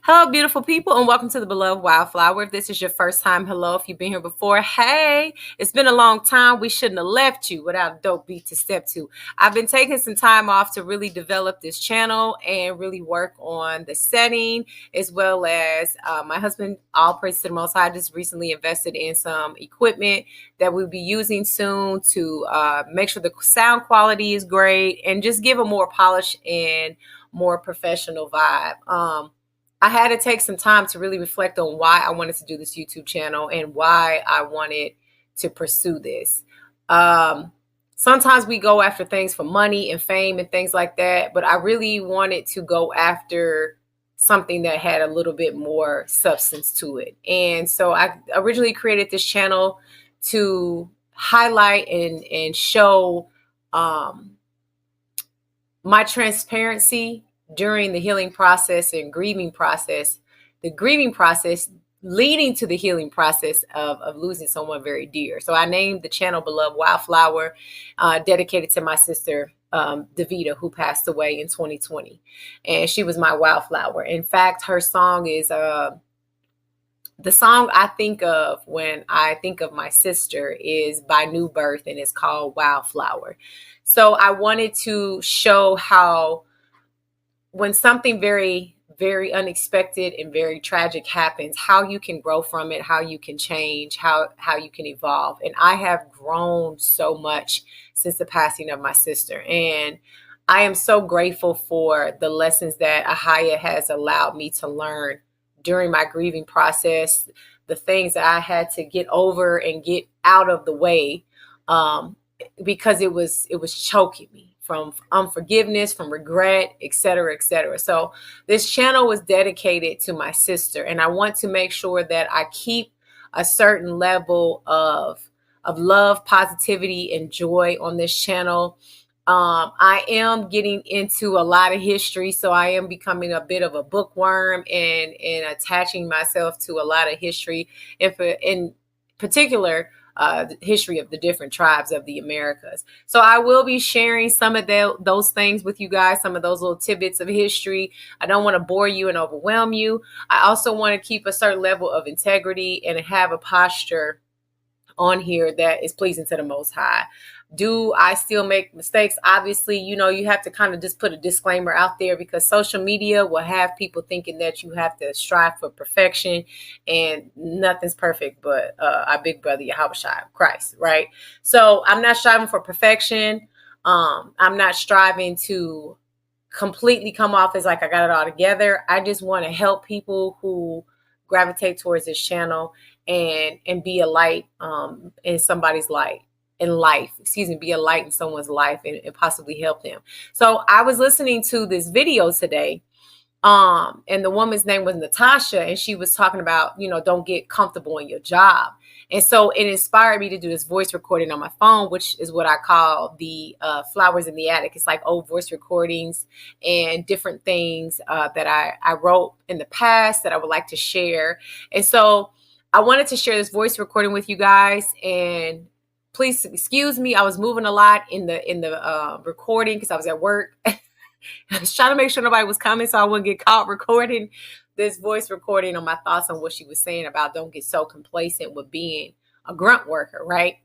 Hello, beautiful people, and welcome to the Beloved Wildflower. If this is your first time, hello. If you've been here before, hey, it's been a long time. We shouldn't have left you without a dope beat to step to. I've been taking some time off to really develop this channel and really work on the setting, as well as my husband, all praise to the Most High, just recently invested in some equipment that we'll be using soon to make sure the sound quality is great and just give a more polished and more professional vibe. I had to take some time to really reflect on why I wanted to do this YouTube channel and why I wanted to pursue this. Sometimes we go after things for money and fame and things like that, but I really wanted to go after something that had a little bit more substance to it. And so I originally created this channel to highlight and show my transparency during the healing process and grieving process, the grieving process leading to the healing process of losing someone very dear. So I named the channel Beloved Wildflower, dedicated to my sister, Davita, who passed away in 2020. And she was my wildflower. In fact, her song is the song I think of when I think of my sister is by New Birth, and it's called Wildflower. So I wanted to show how when something very, very unexpected and very tragic happens, how you can grow from it, how you can change, how you can evolve. And I have grown so much since the passing of my sister. And I am so grateful for the lessons that Ahaya has allowed me to learn during my grieving process, the things that I had to get over and get out of the way, because it was choking me from unforgiveness, from regret, et cetera, et cetera. So this channel was dedicated to my sister, and I want to make sure that I keep a certain level of love, positivity, and joy on this channel. I am getting into a lot of history, so I am becoming a bit of a bookworm and attaching myself to a lot of history, in particular, the history of the different tribes of the Americas. So I will be sharing some of those things with you guys, some of those little tidbits of history. I don't want to bore you and overwhelm you. I also want to keep a certain level of integrity and have a posture on here that is pleasing to the Most High. Do I still make mistakes? Obviously, you have to kind of just put a disclaimer out there, because social media will have people thinking that you have to strive for perfection, and nothing's perfect but our big brother, Yahushua Christ, right? So I'm not striving for perfection. I'm not striving to completely come off as like I got it all together. I just want to help people who gravitate towards this channel and be a light in somebody's light. Be a light in someone's life and possibly help them. So I was listening to this video today, and the woman's name was Natasha, and she was talking about, don't get comfortable in your job. And so it inspired me to do this voice recording on my phone, which is what I call the Flowers in the Attic. It's like old voice recordings and different things that I wrote in the past that I would like to share. And so I wanted to share this voice recording with you guys, and please excuse me. I was moving a lot in the recording because I was at work. I was trying to make sure nobody was coming so I wouldn't get caught recording this voice recording on my thoughts on what she was saying about don't get so complacent with being a grunt worker, right?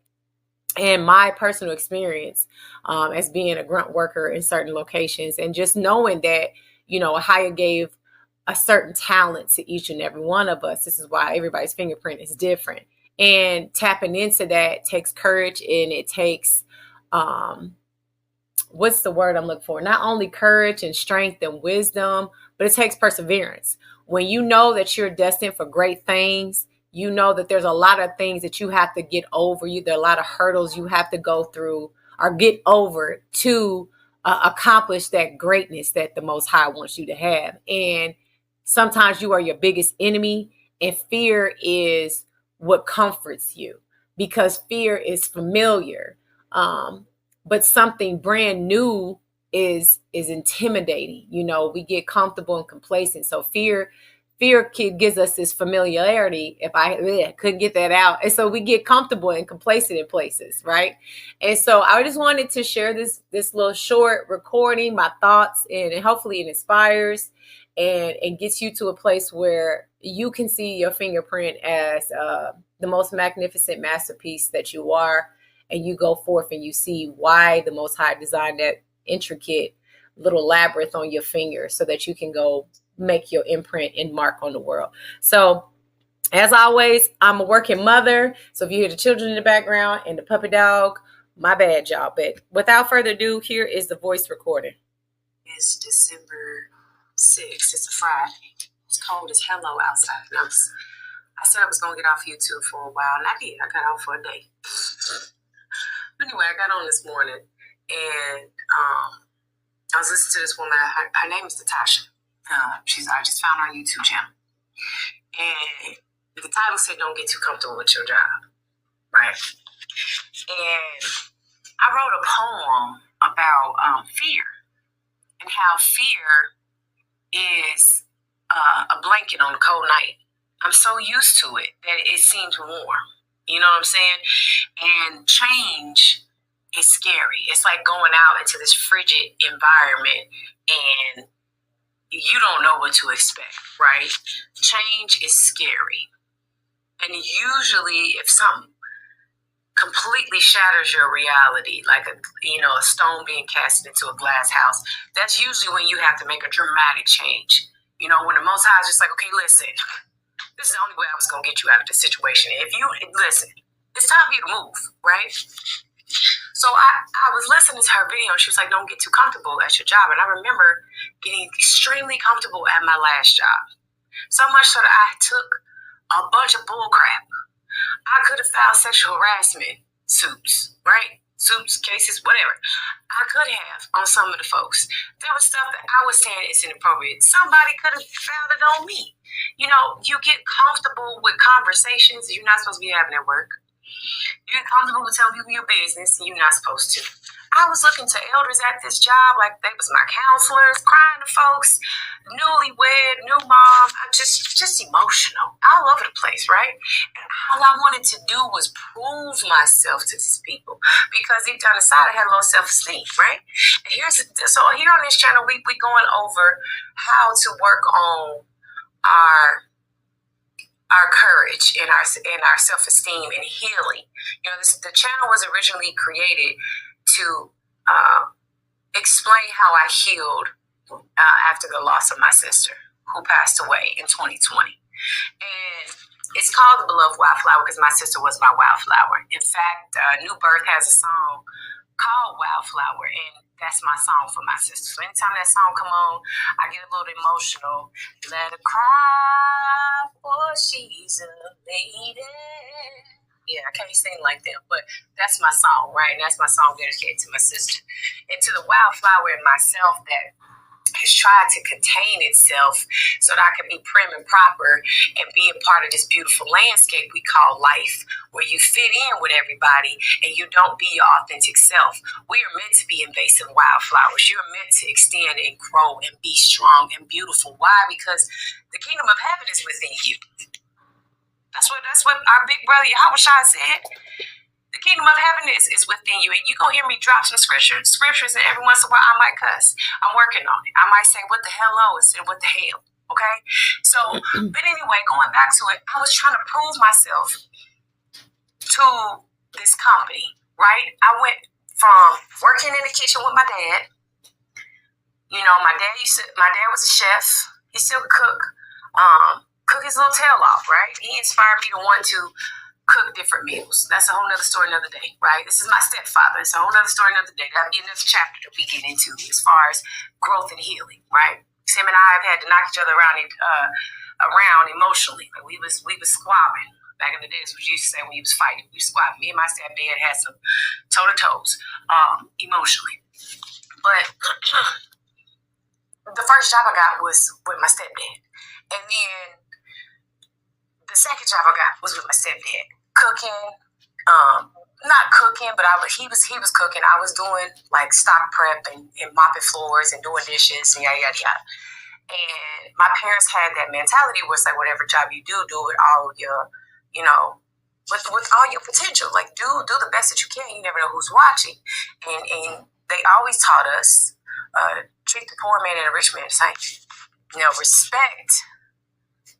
And my personal experience as being a grunt worker in certain locations, and just knowing that, Ahaya gave a certain talent to each and every one of us. This is why everybody's fingerprint is different. And tapping into that takes courage, and it takes, what's the word I'm looking for? Not only courage and strength and wisdom, but it takes perseverance. When you know that you're destined for great things, you know that there's a lot of things that you have to get over. There are a lot of hurdles you have to go through or get over to accomplish that greatness that the Most High wants you to have. And sometimes you are your biggest enemy, and fear is what comforts you, because fear is familiar. But something brand new is intimidating. We get comfortable and complacent. So fear gives us this familiarity. If I couldn't get that out. And so we get comfortable and complacent in places, right? And so I just wanted to share this little short recording, my thoughts, and hopefully it inspires and gets you to a place where you can see your fingerprint as the most magnificent masterpiece that you are, and you go forth and you see why the Most High designed that intricate little labyrinth on your finger so that you can go make your imprint and mark on the world. So as always, I'm a working mother. So if you hear the children in the background and the puppy dog, my bad, y'all. But without further ado, here is the voice recording. It's December 6th. It's a Friday. It's cold as hello outside. I said I was going to get off YouTube for a while, and I did. I got off for a day. Anyway, I got on this morning, and I was listening to this woman. Her name is Natasha. I just found her YouTube channel. And the title said, "Don't get too comfortable with your job." Right? And I wrote a poem about fear and how fear is a blanket on a cold night. I'm so used to it that it seems warm. You know what I'm saying? And change is scary. It's like going out into this frigid environment and you don't know what to expect, right? Change is scary. And usually if something completely shatters your reality, like a stone being cast into a glass house, that's usually when you have to make a dramatic change. You know, when the Most High is just like, okay, listen, this is the only way I was going to get you out of this situation. If you listen, it's time for you to move, right? So I was listening to her video. She was like, don't get too comfortable at your job. And I remember getting extremely comfortable at my last job. So much so that I took a bunch of bull crap. I could have filed sexual harassment suits, right? Suits, cases, whatever. I could have on some of the folks. There was stuff that I was saying is inappropriate. Somebody could have filed it on me. You know, you get comfortable with conversations you're not supposed to be having at work. You get comfortable with telling people your business and you're not supposed to. I was looking to elders at this job like they was my counselors, crying to folks, newlywed, new mom. I'm just emotional, all over the place, right? And all I wanted to do was prove myself to these people because deep down inside I had a low self-esteem, right? And here on this channel, we going over how to work on our courage and our self-esteem and healing. You know, the channel was originally created to explain how I healed after the loss of my sister, who passed away in 2020. And it's called The Beloved Wildflower because my sister was my wildflower. In fact, New Birth has a song called Wildflower, and that's my song for my sister. So anytime that song come on, I get a little emotional. Let her cry, for she's a lady. Yeah, I can't sing like them, but that's my song, right? And that's my song dedicated to my sister and to the wildflower in myself that has tried to contain itself so that I can be prim and proper and be a part of this beautiful landscape we call life, where you fit in with everybody and you don't be your authentic self. We are meant to be invasive wildflowers. You're meant to extend and grow and be strong and beautiful. Why? Because the kingdom of heaven is within you. That's what our big brother Yahweh Shai said. The kingdom of heaven is within you. And you're going to hear me drop some scriptures, and every once in a while I might cuss. I'm working on it. I might say, what the hello instead of what the hell. Okay? So, but anyway, going back to it, I was trying to prove myself to this company, right? I went from working in the kitchen with my dad. You know, my dad was a chef. He still could cook his little tail off, right? He inspired me to want to cook different meals. That's a whole nother story another day, right? This is my stepfather. It's a whole nother story another day. That'll be another chapter that we get into as far as growth and healing, right? Him and I have had to knock each other around emotionally. Like we was squabbling. Back in the days, we used to say when you was fighting, we squabbling. Me and my stepdad had some toe-to-toes emotionally. But the first job I got was with my stepdad. And then the second job I got was with my stepdad. Cooking, not cooking, but he was cooking. I was doing like stock prep and mopping floors and doing dishes and yada, yada, yada. And my parents had that mentality where it's like, whatever job you do with all your, with all your potential. Like, do the best that you can. You never know who's watching. And they always taught us, treat the poor man and the rich man the same. Respect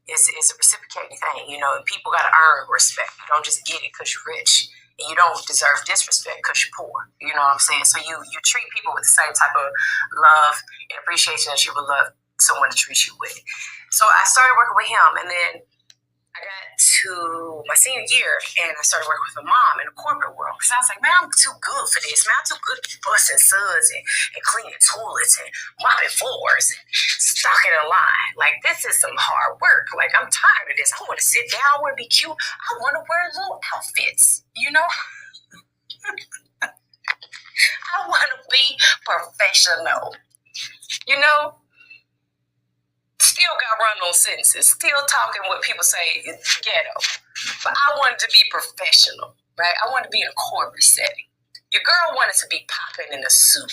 is a reciprocating thing, and people got to earn respect. You don't just get it because you're rich. And you don't deserve disrespect because you're poor. You know what I'm saying? So you treat people with the same type of love and appreciation that you would love someone to treat you with. So I started working with him, and then I got to my senior year, and I started working with my mom in the corporate world. Because I was like, man, I'm too good for this. Man, I'm too good at busting suds and cleaning toilets and mopping floors and stocking a line. Like, this is some hard work. Like, I'm tired of this. I want to sit down. I want to be cute. I want to wear little outfits, I want to be professional, Still got run on sentences, still talking what people say is ghetto. But I wanted to be professional, right? I wanted to be in a corporate setting. Your girl wanted to be popping in a suit.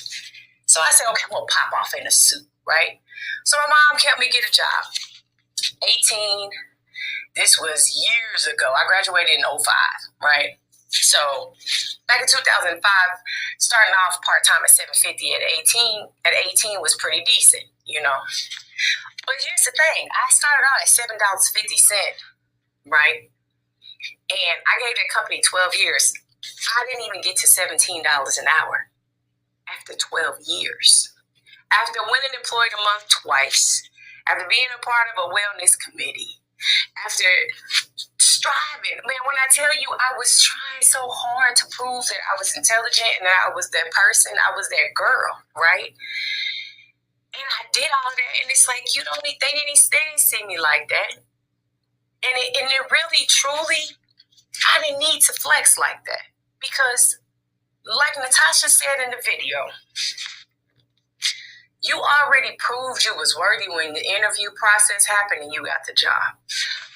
So I said, okay, I'm going to pop off in a suit, right? So my mom helped me get a job. 18, this was years ago. I graduated in 05, right? So back in 2005, starting off part-time at $7.50 at 18 was pretty decent, But here's the thing. I started out at $7.50, right? And I gave that company 12 years. I didn't even get to $17 an hour after 12 years. After winning Employee of the Month twice, after being a part of a wellness committee, after striving. Man, when I tell you I was trying so hard to prove that I was intelligent and that I was that person, I was that girl, right? And I did all that, and it's like, they didn't see me like that. And it really, truly, I didn't need to flex like that. Because, like Natasha said in the video, you already proved you was worthy when the interview process happened and you got the job.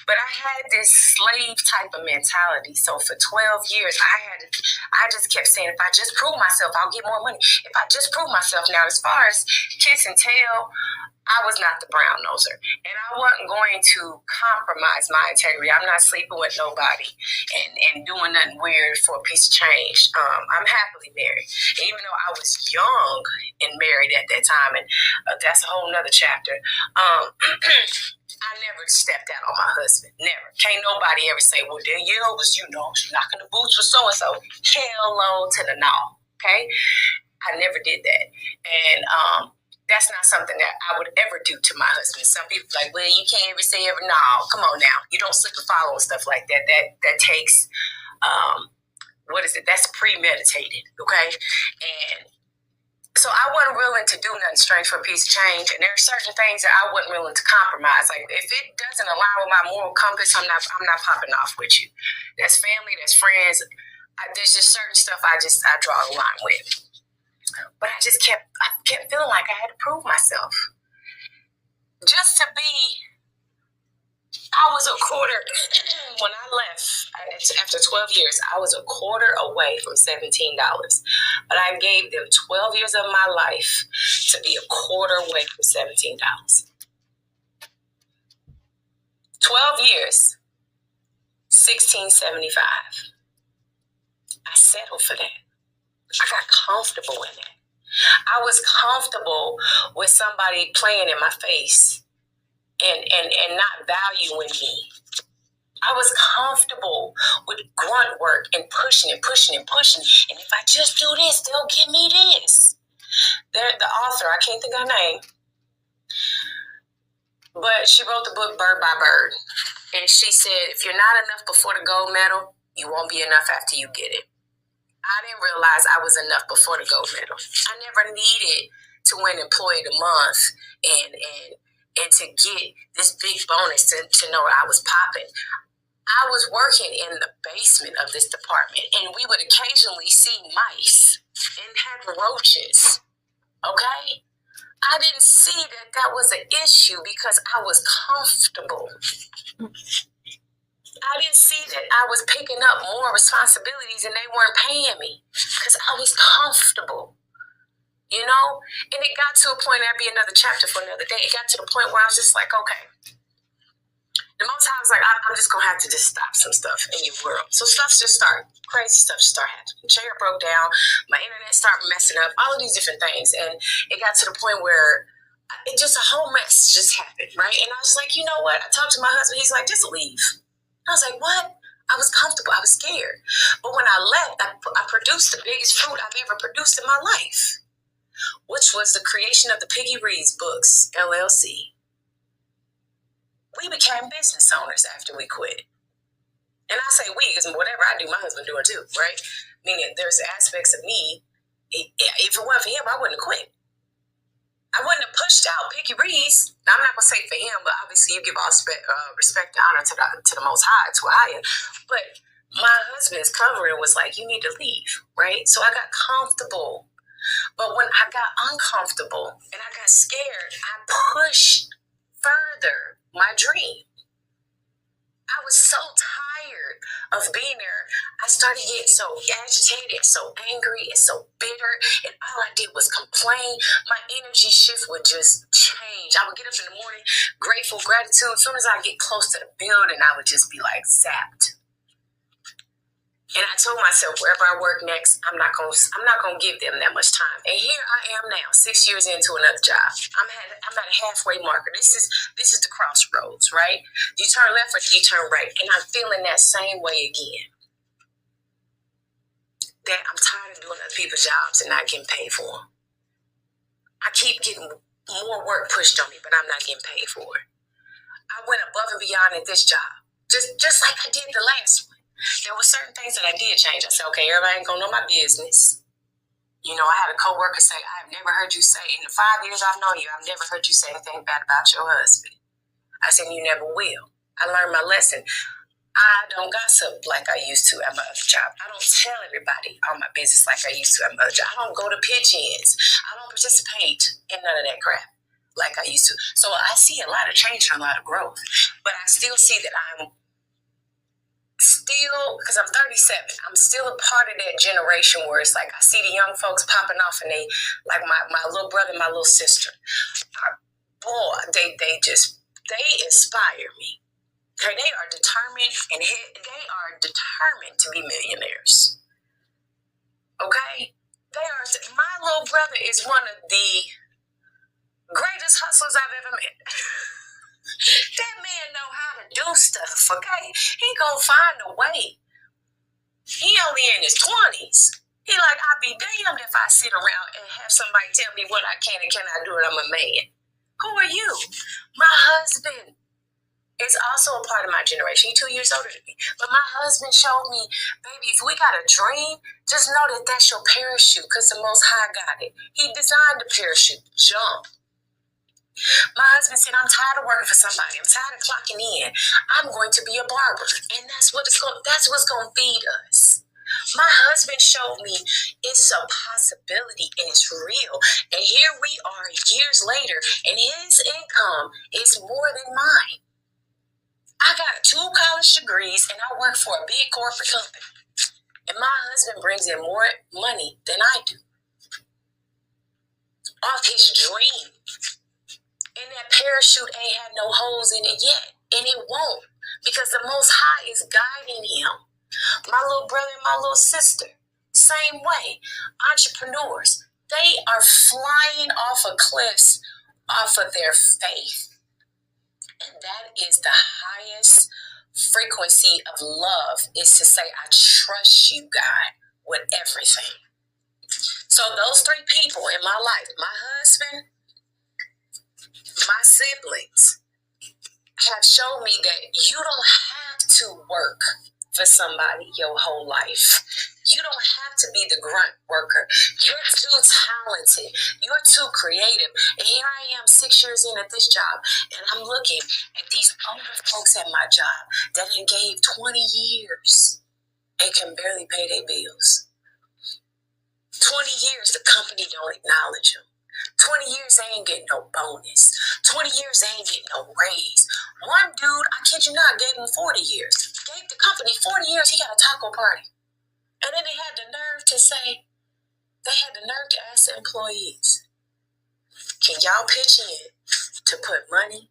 But I had this slave type of mentality. So for 12 years, I just kept saying, if I just prove myself, I'll get more money. If I just prove myself. Now, as far as kiss and tell, I was not the brown noser. And I wasn't going to compromise my integrity. I'm not sleeping with nobody and doing nothing weird for a piece of change. I'm happily married. And even though I was young and married at that time, and that's a whole nother chapter, I never stepped out on my husband. Never. Can't nobody ever say, well, Danielle was, she's knocking the boots for so-and-so. Hell no to the no. Okay? I never did that. And that's not something that I would ever do to my husband. Some people are like, well, you can't ever say ever. No, come on now. You don't slip and follow and stuff like that. That takes, that's premeditated. Okay? And so I wasn't willing to do nothing strange for a piece of change. And there are certain things that I wasn't willing to compromise. Like, if it doesn't align with my moral compass, I'm not popping off with you. That's family, that's friends. There's just certain stuff I draw a line with. But I kept feeling like I had to prove myself. Just to be, I was a quarter, when I left, after 12 years, I was a quarter away from $17. But I gave them 12 years of my life to be a quarter away from $17. 12 years, $16.75. I settled for that. I got comfortable in it. I was comfortable with somebody playing in my face and not valuing me. I was comfortable with grunt work and pushing and pushing and pushing. And if I just do this, they'll give me this. The author, I can't think of her name, but she wrote the book Bird by Bird. And she said, if you're not enough before the gold medal, you won't be enough after you get it. I didn't realize I was enough before the gold medal. I never needed to win Employee of the Month and to get this big bonus to know I was popping. I was working in the basement of this department, and we would occasionally see mice and had roaches. Okay? I didn't see that was an issue because I was comfortable. I didn't see that I was picking up more responsibilities and they weren't paying me because I was comfortable, And it got to a point, that'd be another chapter for another day. It got to the point where I was just like, okay. The most times, like, I'm just going to have to just stop some stuff in your world. So crazy stuff just started happening. Chair broke down, my internet started messing up, all of these different things. And it got to the point where it just a whole mess just happened, right? And I was like, you know what? I talked to my husband. He's like, just leave. I was like, what? I was comfortable. I was scared. But when I left, I produced the biggest fruit I've ever produced in my life, which was the creation of the Piggy Reads Books, LLC. We became business owners after we quit. And I say we, because whatever I do, my husband doing too, right? Meaning there's aspects of me, if it wasn't for him, I wouldn't have quit. I wouldn't have pushed out Piggy Reads. Now, I'm not going to say for him, but obviously you give all respect and honor to the Most High, to Aya. But my husband's covering was like, you need to leave, right? So I got comfortable. But when I got uncomfortable and I got scared, I pushed further my dream. I was so tired of being there. I started getting so agitated, so angry, and so bitter, and all I did was complain. My energy shift would just change. I would get up in the morning, grateful, gratitude. As soon as I get close to the building, I would just be like zapped. And I told myself, wherever I work next, I'm not gonna give them that much time. And here I am now, 6 years into another job. I'm at a halfway marker. This is the crossroads, right? You turn left or you turn right, and I'm feeling that same way again. That I'm tired of doing other people's jobs and not getting paid for them. I keep getting more work pushed on me, but I'm not getting paid for it. I went above and beyond at this job, just like I did the last one. There were certain things that I did change. I said, okay, everybody ain't gonna know my business. You know, I had a coworker say, I have never heard you say, in the 5 years I've known you, I've never heard you say anything bad about your husband. I said, you never will. I learned my lesson. I don't gossip like I used to at my other job. I don't tell everybody all my business like I used to at my other job. I don't go to pitch-ins. I don't participate in none of that crap like I used to. So I see a lot of change and a lot of growth. But I still see that I'm still, because I'm 37, I'm still a part of that generation where it's like I see the young folks popping off and they, like my little brother, my little sister, they inspire me. Okay, they are determined to be millionaires. Okay, my little brother is one of the greatest hustlers I've ever met. That man know how to do stuff, okay? He gonna find a way. He only in his 20s. He like, I'll be damned if I sit around and have somebody tell me what I can and cannot do and I'm a man. Who are you? My husband is also a part of my generation. He's 2 years older than me. But my husband showed me, baby, if we got a dream, just know that that's your parachute because the Most High got it. He designed the parachute. Jump. My husband said, I'm tired of working for somebody. I'm tired of clocking in. I'm going to be a barber. And that's what's going to feed us. My husband showed me it's a possibility and it's real. And here we are years later, and his income is more than mine. I got 2 college degrees, and I work for a big corporate company. And my husband brings in more money than I do. Off his dream. And that parachute ain't had no holes in it yet. And it won't. Because the Most High is guiding him. My little brother and my little sister, same way. Entrepreneurs, they are flying off of cliffs off of their faith. And that is the highest frequency of love, is to say, I trust you, God, with everything. So those 3 people in my life, my husband, my siblings, have shown me that you don't have to work for somebody your whole life. You don't have to be the grunt worker. You're too talented. You're too creative. And here I am 6 years in at this job, and I'm looking at these older folks at my job that done gave 20 years and can barely pay their bills. 20 years, the company don't acknowledge them. 20 years, they ain't getting no bonus. 20 years, they ain't getting no raise. One dude, I kid you not, gave him 40 years. Gave the company 40 years, he got a taco party. And then they had the nerve to ask the employees, can y'all pitch in to put money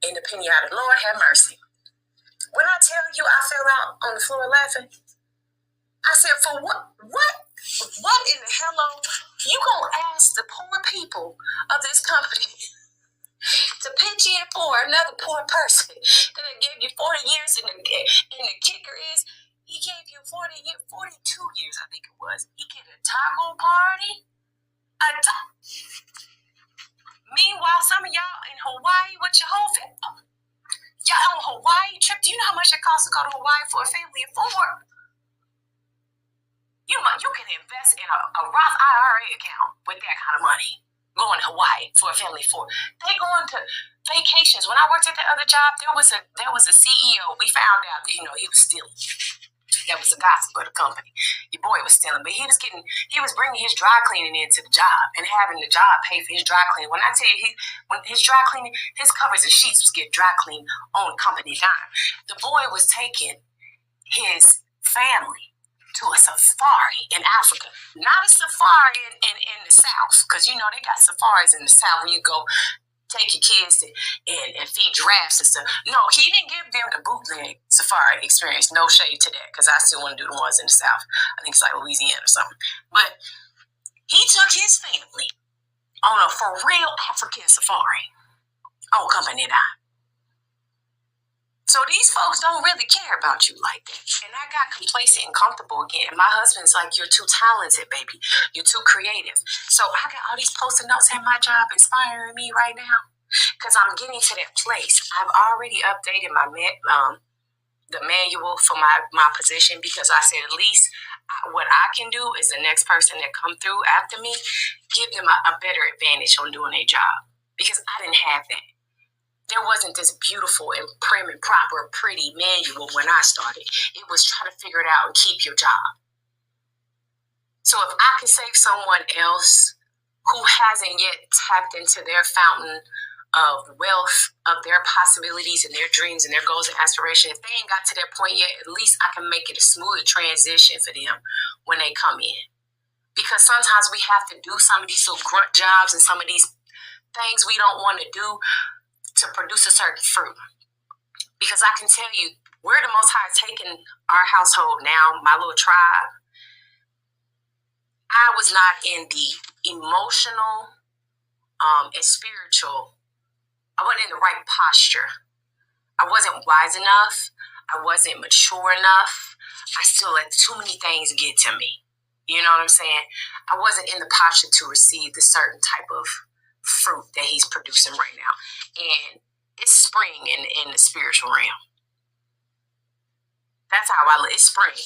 in the penny out of Lord have mercy. When I tell you I fell out on the floor laughing, I said, for what? What in the hell you gonna ask the poor people of this company to pitch in for another poor person that gave you 40 years, and the kicker is he gave you 42 years, I think it was. He get a taco party. Meanwhile, some of y'all in Hawaii with your whole family. Y'all on Hawaii trip. Do you know how much it costs to go to Hawaii for a family of 4? You can invest in a Roth IRA account with that kind of money. Going to Hawaii for a family of 4. They going to vacations. When I worked at the other job, there was a CEO. We found out that he was stealing. That was the gossip of the company. Your boy was stealing, but he was bringing his dry cleaning into the job and having the job pay for his dry cleaning. When I tell you, when his dry cleaning, his covers and sheets was getting dry cleaned on company dime. The boy was taking his family to a safari in Africa, not a safari in the South, because they got safaris in the South where you go take your kids and feed giraffes and stuff. No, he didn't give them the bootleg safari experience. No shade to that, because I still want to do the ones in the South. I think it's like Louisiana or something. But he took his family on a for real African safari on company dime. So these folks don't really care about you like that. And I got complacent and comfortable again. And my husband's like, you're too talented, baby. You're too creative. So I got all these post-it notes at my job inspiring me right now, because I'm getting to that place. I've already updated the manual for my position, because I said at least what I can do is the next person that come through after me, give them a better advantage on doing their job, because I didn't have that. There wasn't this beautiful and prim and proper, pretty manual when I started. It was try to figure it out and keep your job. So if I can save someone else who hasn't yet tapped into their fountain of wealth, of their possibilities and their dreams and their goals and aspirations, if they ain't got to that point yet, at least I can make it a smoother transition for them when they come in. Because sometimes we have to do some of these little grunt jobs and some of these things we don't want to do to produce a certain fruit. Because I can tell you, where the Most High is taking our household now, my little tribe, I was not in the emotional and spiritual, I wasn't in the right posture. I wasn't wise enough. I wasn't mature enough. I still let too many things get to me. You know what I'm saying? I wasn't in the posture to receive the certain type of fruit that he's producing right now. And it's spring in the spiritual realm. That's how I live. It's spring.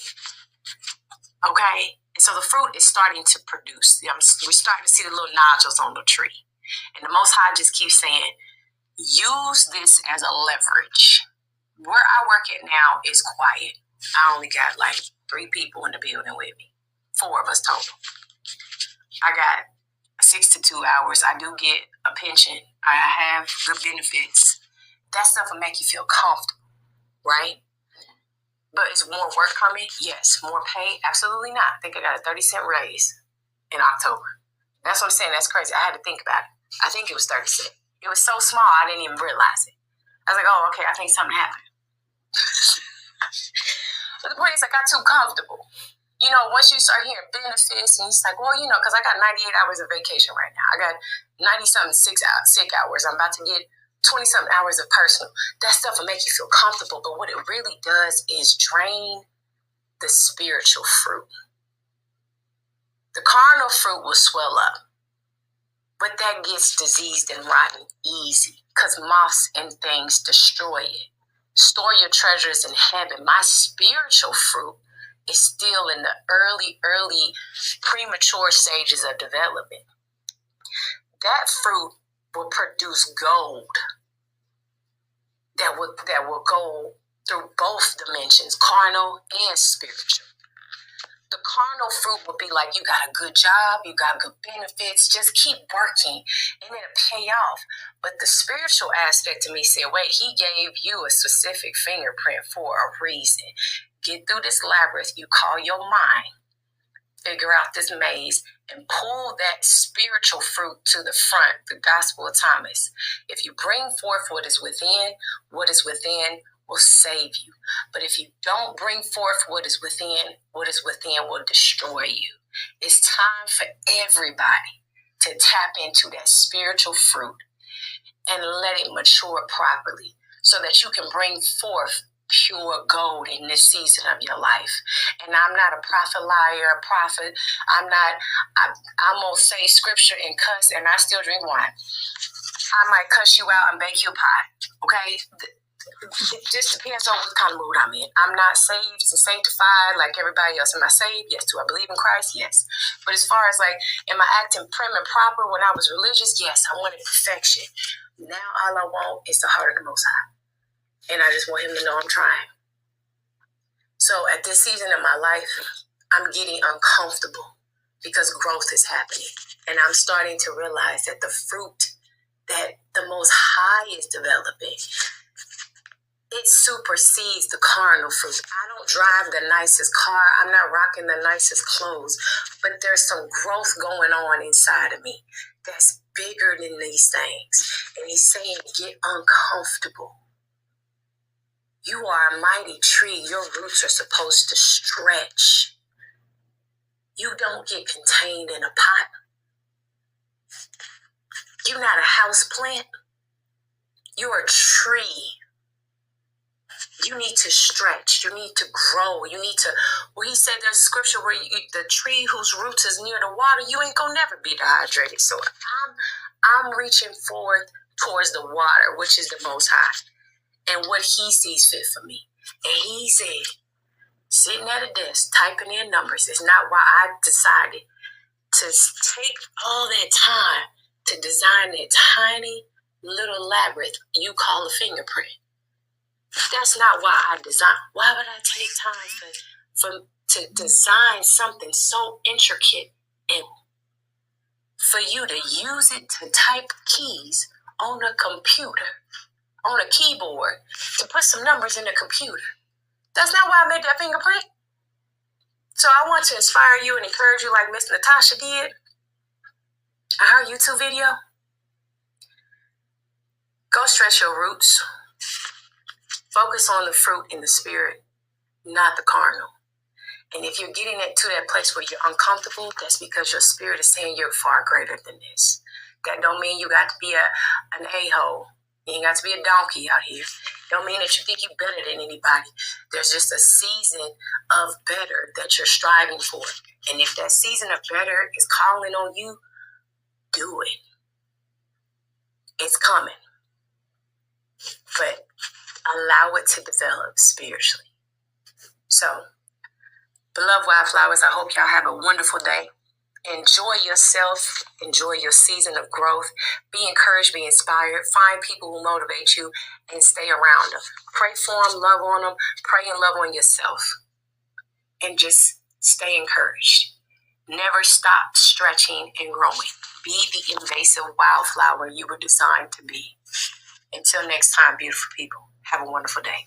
Okay? And so the fruit is starting to produce. We're starting to see the little nodules on the tree. And the Most High just keeps saying, use this as a leverage. Where I work at now is quiet. I only got like 3 people in the building with me. 4 of us total. I got 6 to 2 hours. I do get a pension. I have good benefits. That stuff will make you feel comfortable, right? But is more work coming? Yes. More pay? Absolutely not. I think I got a 30-cent raise in October. That's what I'm saying. That's crazy. I had to think about it. I think it was 30 cents. It was so small, I didn't even realize it. I was like, oh, okay, I think something happened. But the point is, I got too comfortable. Once you start hearing benefits, and it's like, well, because I got 98 hours of vacation right now. I got 90-something sick hours. I'm about to get 20-something hours of personal. That stuff will make you feel comfortable. But what it really does is drain the spiritual fruit. The carnal fruit will swell up. But that gets diseased and rotten easy, because moths and things destroy it. Store your treasures in heaven. My spiritual fruit is still in the early premature stages of development. That fruit will produce gold that will go through both dimensions, carnal and spiritual. The carnal fruit will be like, you got a good job, you got good benefits, just keep working, and it'll pay off. But the spiritual aspect of me said, wait, he gave you a specific fingerprint for a reason. Get through this labyrinth you call your mind, figure out this maze, and pull that spiritual fruit to the front, the Gospel of Thomas. If you bring forth what is within will save you. But if you don't bring forth what is within will destroy you. It's time for everybody to tap into that spiritual fruit and let it mature properly so that you can bring forth pure gold in this season of your life. And I'm not a prophet, liar, a prophet. I'm going to say scripture and cuss, and I still drink wine. I might cuss you out and bake you a pie. Okay? It just depends on what kind of mood I'm in. I'm not saved and sanctified like everybody else. Am I saved? Yes. Do I believe in Christ? Yes. But as far as like, am I acting prim and proper when I was religious? Yes. I wanted perfection. Now all I want is the heart of the Most High. And I just want him to know I'm trying. So at this season of my life, I'm getting uncomfortable because growth is happening. And I'm starting to realize that the fruit that the Most High is developing, it supersedes the carnal fruit. I don't drive the nicest car. I'm not rocking the nicest clothes. But there's some growth going on inside of me that's bigger than these things. And he's saying, get uncomfortable. You are a mighty tree. Your roots are supposed to stretch. You don't get contained in a pot. You're not a house plant. You're a tree. You need to stretch. You need to grow. You need to, well, he said there's a scripture where the tree whose roots is near the water, you ain't gonna never be dehydrated. So I'm reaching forth towards the water, which is the Most High, and what he sees fit for me. And he said, sitting at a desk, typing in numbers is not why I decided to take all that time to design that tiny little labyrinth you call a fingerprint. That's not why I designed. Why would I take time to design something so intricate and for you to use it to type keys on a computer, on a keyboard, to put some numbers in the computer? That's not why I made that fingerprint. So I want to inspire you and encourage you like Miss Natasha did. Her YouTube video. Go stretch your roots. Focus on the fruit in the spirit, not the carnal. And if you're getting to that place where you're uncomfortable, that's because your spirit is saying you're far greater than this. That don't mean you got to be an a-hole. You ain't got to be a donkey out here. Don't mean that you think you're better than anybody. There's just a season of better that you're striving for. And if that season of better is calling on you, do it. It's coming. But allow it to develop spiritually. So, beloved wildflowers, I hope y'all have a wonderful day. Enjoy yourself. Enjoy your season of growth. Be encouraged, be inspired. Find people who motivate you and stay around them. Pray for them, love on them. Pray and love on yourself. And just stay encouraged. Never stop stretching and growing. Be the invasive wildflower you were designed to be. Until next time, beautiful people, have a wonderful day.